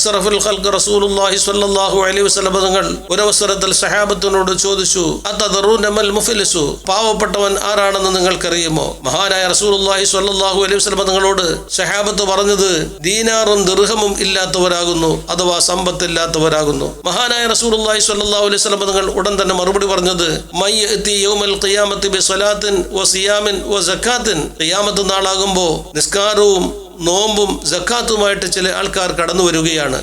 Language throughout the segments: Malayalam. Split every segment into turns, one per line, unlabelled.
അസ്റഫുൽ ഖൽഖ് റസൂലുള്ളാഹി സ്വല്ലല്ലാഹു അലൈഹി വസല്ലം തങ്ങൾ ഒരവസരത്തിൽ സഹാബത്തിനോട് ചോദിച്ചു, അതദറൂന മൽ മുഫ്ലിസു, പാവപ്പെട്ടവൻ ആരാണെന്ന് നിങ്ങൾക്കറിയുമോ? മഹാനായ റസൂലുള്ളാഹി സ്വല്ലല്ലാഹു അലൈഹി വസല്ലം തങ്ങളോട് സഹാബത്ത് പറഞ്ഞത് ദീനാറും ദിർഹമും ഇല്ലാത്തവരാകുന്നു, അഥവാ സമ്പത്തില്ലാത്തവരാകുന്നു. മഹാനായ റസൂലുള്ളാഹി സ്വല്ലല്ലാഹു അലൈഹി വസല്ലം തങ്ങൾ ഉടൻ തന്നെ മറുപടി പറഞ്ഞത് മയ്യഅതി യൗമൽ ഖിയാമത്തി ബിസ്സലാത്തിൻ വസിയാമിൻ വസകാത്തിൻ, ഖിയാമത്ത് നാളാകുമ്പോൾ നിസ്കാരവും നോമ്പും സക്കാത്തുമായിട്ട് ചില ആൾക്കാർ കടന്നു വരികയാണ്.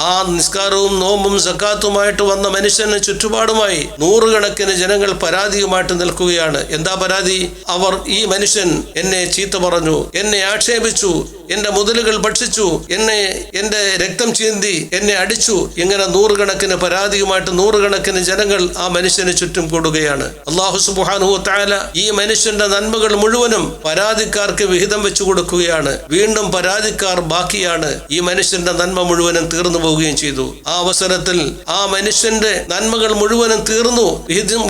ആ നിസ്കാരവും നോമ്പും സക്കാത്തുമായിട്ട് വന്ന മനുഷ്യന് ചുറ്റുപാടുമായി നൂറുകണക്കിന് ജനങ്ങൾ പരാതിയുമായിട്ട് നിൽക്കുകയാണ്. എന്താ പരാതി? അവർ ഈ മനുഷ്യൻ എന്നെ ചീത്ത പറഞ്ഞു, എന്നെ ആക്ഷേപിച്ചു, എന്റെ മുതലുകൾ ഭക്ഷിച്ചു, എന്റെ രക്തം ചീന്തി, എന്നെ അടിച്ചു. ഇങ്ങനെ നൂറുകണക്കിന് പരാതിയുമായിട്ട് നൂറുകണക്കിന് ജനങ്ങൾ ആ മനുഷ്യന് ചുറ്റും കൂടുകയാണ്. അല്ലാഹു സുബ്ഹാനഹു വ തആല ഈ മനുഷ്യന്റെ നന്മകൾ മുഴുവനും പരാതിക്കാർക്ക് വിഹിതം വെച്ചു കൊടുക്കുകയാണ്. വീണ്ടും പരാതിക്കാർ ബാക്കിയാണ്. ഈ മനുഷ്യന്റെ നന്മ മുഴുവനും തീർന്നു പോവുകയും ചെയ്തു. ആ അവസരത്തിൽ ആ മനുഷ്യന്റെ നന്മകൾ മുഴുവനും തീർന്നു,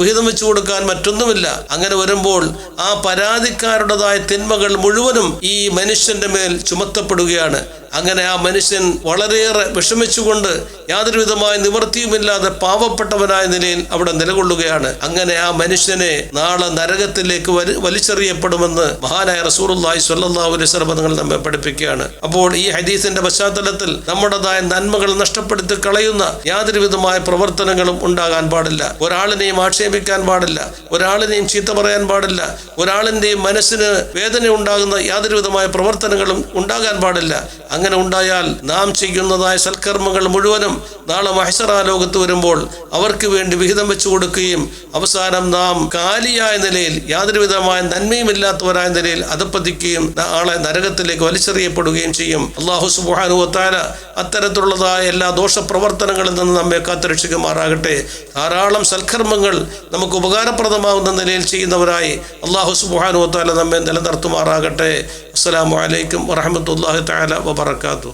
വിഹിതം വെച്ചു കൊടുക്കാൻ മറ്റൊന്നുമില്ല. അങ്ങനെ വരുമ്പോൾ ആ പരാതിക്കാരുടേതായ തിന്മകൾ മുഴുവനും ഈ മനുഷ്യന്റെ മേൽ ചുമത്തപ്പെടുകയാണ്. അങ്ങനെ ആ മനുഷ്യൻ വളരെയേറെ വിഷമിച്ചുകൊണ്ട് യാതൊരുവിധമായ നിവൃത്തിയുമില്ലാതെ പാവപ്പെട്ടവനായ നിലയിൽ അവിടെ നിലകൊള്ളുകയാണ്. അങ്ങനെ ആ മനുഷ്യനെ നാളെ നരകത്തിലേക്ക് വലിച്ചെറിയപ്പെടുമെന്ന് മഹാനായ റസൂലുള്ളാഹി സ്വല്ലല്ലാഹു അലൈഹി വസല്ലം തങ്ങൾ നമ്മെ പഠിപ്പിക്കുകയാണ്. അപ്പോൾ ഈ ഹദീസിന്റെ പശ്ചാത്തലത്തിൽ നമ്മുടേതായ നന്മകൾ നഷ്ടപ്പെടുത്തി കളയുന്ന യാതൊരുവിധമായ പ്രവർത്തനങ്ങളും ഉണ്ടാകാൻ പാടില്ല. ഒരാളിനെയും ആക്ഷേപിക്കാൻ പാടില്ല, ഒരാളിനെയും ചീത്ത പറയാൻ പാടില്ല, ഒരാളിന്റെയും മനസ്സിന് വേദന ഉണ്ടാകുന്ന യാതൊരുവിധമായ പ്രവർത്തനങ്ങളും ഉണ്ടാകാൻ പാടില്ല. അങ്ങനെ ഉണ്ടായാൽ നാം ചെയ്യുന്നതായ സൽക്കർമ്മങ്ങൾ മുഴുവനും നാളെ മഹ്ശറ ലോകത്ത് വരുമ്പോൾ അവർക്ക് വേണ്ടി വിഹിതം വെച്ചു കൊടുക്കുകയും അവസാനം നാം കാലിയായ നിലയിൽ യാതൊരുവിധമായ നന്മയുമില്ലാത്തവരായ നിലയിൽ അധപ്പതിക്കുകയും നാളെ നരകത്തിലേക്ക് വലിച്ചെറിയപ്പെടുകയും ചെയ്യും. അല്ലാഹു സുബ്ഹാനഹു വ തആല അത്തരത്തിലുള്ളതായ എല്ലാ ദോഷപ്രവർത്തനങ്ങളിൽ നിന്ന് നമ്മെ കാത്തുരക്ഷിക്കുമാറാകട്ടെ. ധാരാളം സൽക്കർമ്മങ്ങൾ നമുക്ക് ഉപകാരപ്രദമാകുന്ന നിലയിൽ ചെയ്യുന്നവരായി അല്ലാഹു സുബ്ഹാനഹു വ തആല നമ്മെ നിലനിർത്തുമാറാകട്ടെ. അസ്സലാമു അലൈക്കും വറഹ്മത്തുള്ളാഹി തആല വബറകാതുഹു.